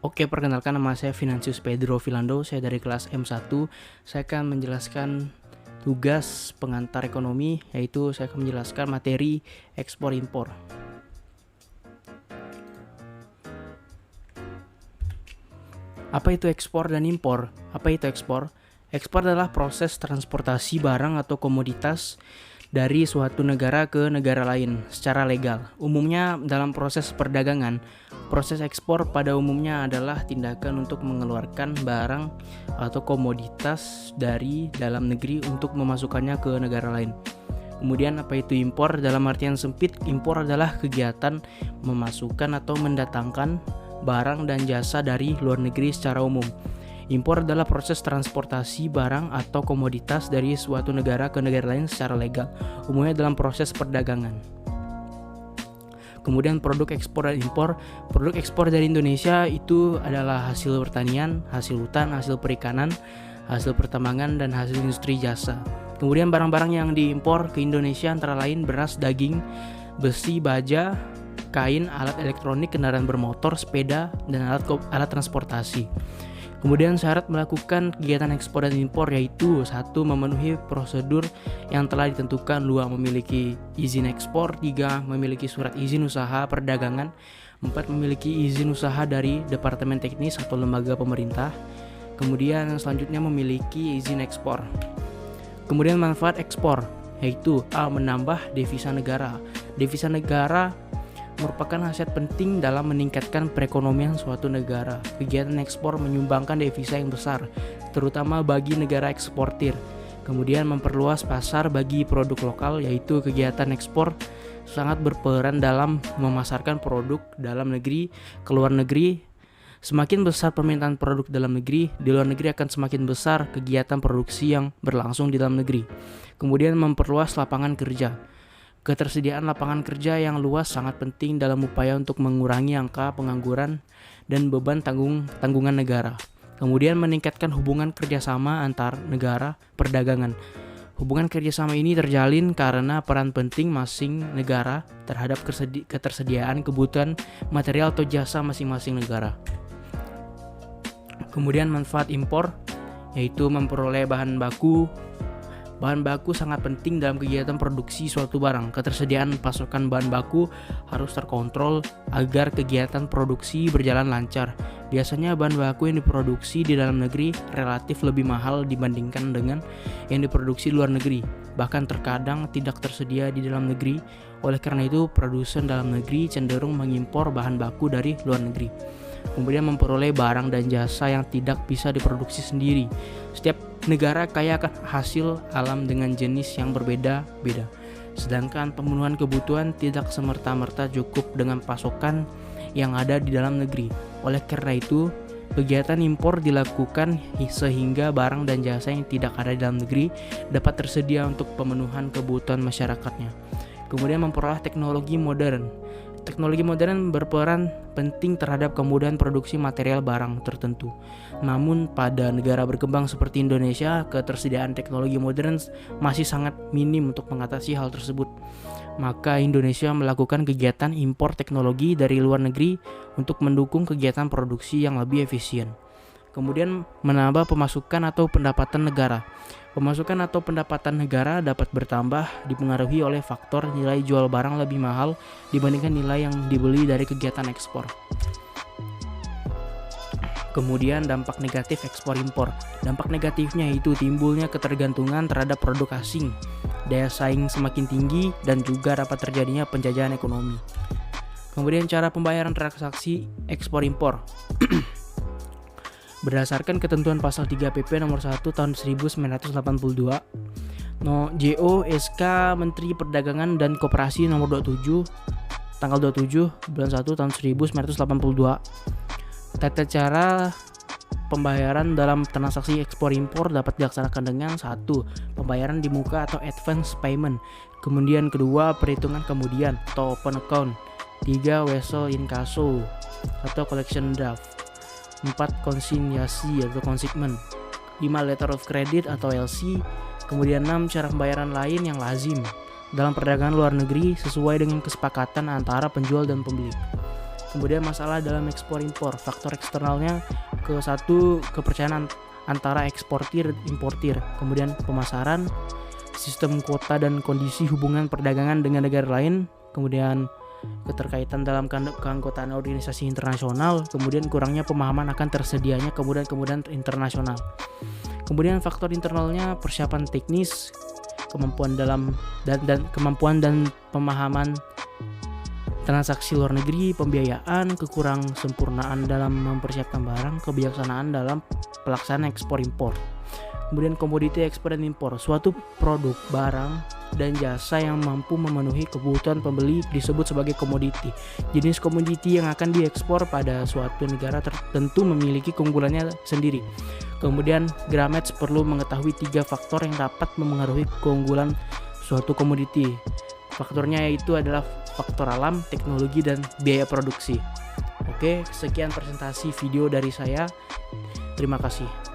Oke, perkenalkan nama saya Financius Pedro Vilando, saya dari kelas M1. Saya akan menjelaskan tugas pengantar ekonomi, yaitu saya akan menjelaskan materi ekspor impor. Apa itu ekspor dan impor? Apa itu ekspor? Ekspor adalah proses transportasi barang atau komoditas dari suatu negara ke negara lain secara legal. Umumnya dalam proses perdagangan, proses ekspor pada umumnya adalah tindakan untuk mengeluarkan barang atau komoditas dari dalam negeri untuk memasukkannya ke negara lain. Kemudian apa itu impor? Dalam artian sempit, impor adalah kegiatan memasukkan atau mendatangkan barang dan jasa dari luar negeri secara umum. Impor adalah proses transportasi barang atau komoditas dari suatu negara ke negara lain secara legal, umumnya dalam proses perdagangan. Kemudian produk ekspor dan impor. Produk ekspor dari Indonesia itu adalah hasil pertanian, hasil hutan, hasil perikanan, hasil pertambangan, dan hasil industri jasa. Kemudian barang-barang yang diimpor ke Indonesia antara lain beras, daging, besi, baja, kain, alat elektronik, kendaraan bermotor, sepeda, dan alat transportasi. Kemudian syarat melakukan kegiatan ekspor dan impor yaitu 1. Memenuhi prosedur yang telah ditentukan. 2. Memiliki izin ekspor. 3. Memiliki surat izin usaha perdagangan. 4. Memiliki izin usaha dari Departemen Teknis atau lembaga pemerintah. Kemudian selanjutnya memiliki izin ekspor. Kemudian manfaat ekspor yaitu A. Menambah devisa negara. Devisa negara merupakan aset penting dalam meningkatkan perekonomian suatu negara. Kegiatan ekspor menyumbangkan devisa yang besar, terutama bagi negara eksportir. Kemudian memperluas pasar bagi produk lokal, yaitu kegiatan ekspor sangat berperan dalam memasarkan produk dalam negeri ke luar negeri. Semakin besar permintaan produk dalam negeri, di luar negeri akan semakin besar kegiatan produksi yang berlangsung di dalam negeri. Kemudian memperluas lapangan kerja. Ketersediaan lapangan kerja yang luas sangat penting dalam upaya untuk mengurangi angka pengangguran dan beban tanggungan negara. Kemudian meningkatkan hubungan kerjasama antar negara perdagangan. Hubungan kerjasama ini terjalin karena peran penting masing negara terhadap ketersediaan kebutuhan material atau jasa masing-masing negara. Kemudian manfaat impor yaitu memperoleh bahan baku. Bahan baku sangat penting dalam kegiatan produksi suatu barang. Ketersediaan pasokan bahan baku harus terkontrol agar kegiatan produksi berjalan lancar. Biasanya bahan baku yang diproduksi di dalam negeri relatif lebih mahal dibandingkan dengan yang diproduksi di luar negeri. Bahkan terkadang tidak tersedia di dalam negeri. Oleh karena itu, produsen dalam negeri cenderung mengimpor bahan baku dari luar negeri. Kemudian memperoleh barang dan jasa yang tidak bisa diproduksi sendiri. Setiap negara kaya akan hasil alam dengan jenis yang berbeda-beda. Sedangkan pemenuhan kebutuhan tidak semerta-merta cukup dengan pasokan yang ada di dalam negeri. Oleh karena itu, kegiatan impor dilakukan sehingga barang dan jasa yang tidak ada di dalam negeri dapat tersedia untuk pemenuhan kebutuhan masyarakatnya. Kemudian memperoleh teknologi modern. Teknologi modern berperan penting terhadap kemudahan produksi material barang tertentu. Namun pada negara berkembang seperti Indonesia, ketersediaan teknologi modern masih sangat minim untuk mengatasi hal tersebut. Maka Indonesia melakukan kegiatan impor teknologi dari luar negeri untuk mendukung kegiatan produksi yang lebih efisien. Kemudian menambah pemasukan atau pendapatan negara. Pemasukan atau pendapatan negara dapat bertambah dipengaruhi oleh faktor nilai jual barang lebih mahal dibandingkan nilai yang dibeli dari kegiatan ekspor. Kemudian dampak negatif ekspor impor. Dampak negatifnya yaitu timbulnya ketergantungan terhadap produk asing, daya saing semakin tinggi, dan juga dapat terjadinya penjajahan ekonomi. Kemudian cara pembayaran transaksi ekspor impor. Berdasarkan ketentuan pasal 3 PP nomor 1 tahun 1982 JO SK Menteri Perdagangan dan Koperasi nomor 27 tanggal 27 bulan 1 tahun 1982. Tata cara pembayaran dalam transaksi ekspor impor dapat dilaksanakan dengan 1. Pembayaran di muka atau advance payment. Kemudian kedua, perhitungan kemudian atau open account. 3. Wesel inkasso atau collection draft. 4. Konsinyasi atau consignment. 5. Letter of credit atau LC. Kemudian 6. Cara pembayaran lain yang lazim dalam perdagangan luar negeri sesuai dengan kesepakatan antara penjual dan pembeli. Kemudian masalah dalam ekspor impor, faktor eksternalnya ke satu, kepercayaan antara eksportir importir, kemudian pemasaran, sistem kuota dan kondisi hubungan perdagangan dengan negara lain, kemudian keterkaitan dalam keanggotaan organisasi internasional, kemudian kurangnya pemahaman akan tersedianya kemudahan internasional. Kemudian faktor internalnya persiapan teknis, kemampuan kemampuan dan pemahaman transaksi luar negeri, pembiayaan, kekurang sempurnaan dalam mempersiapkan barang, kebijaksanaan dalam pelaksanaan ekspor impor. Kemudian komoditi ekspor dan impor, suatu produk, barang, dan jasa yang mampu memenuhi kebutuhan pembeli disebut sebagai komoditi. Jenis komoditi yang akan diekspor pada suatu negara tertentu memiliki keunggulannya sendiri. Kemudian Gramets perlu mengetahui 3 faktor yang dapat memengaruhi keunggulan suatu komoditi. Faktornya yaitu adalah faktor alam, teknologi, dan biaya produksi. Oke, sekian presentasi video dari saya. Terima kasih.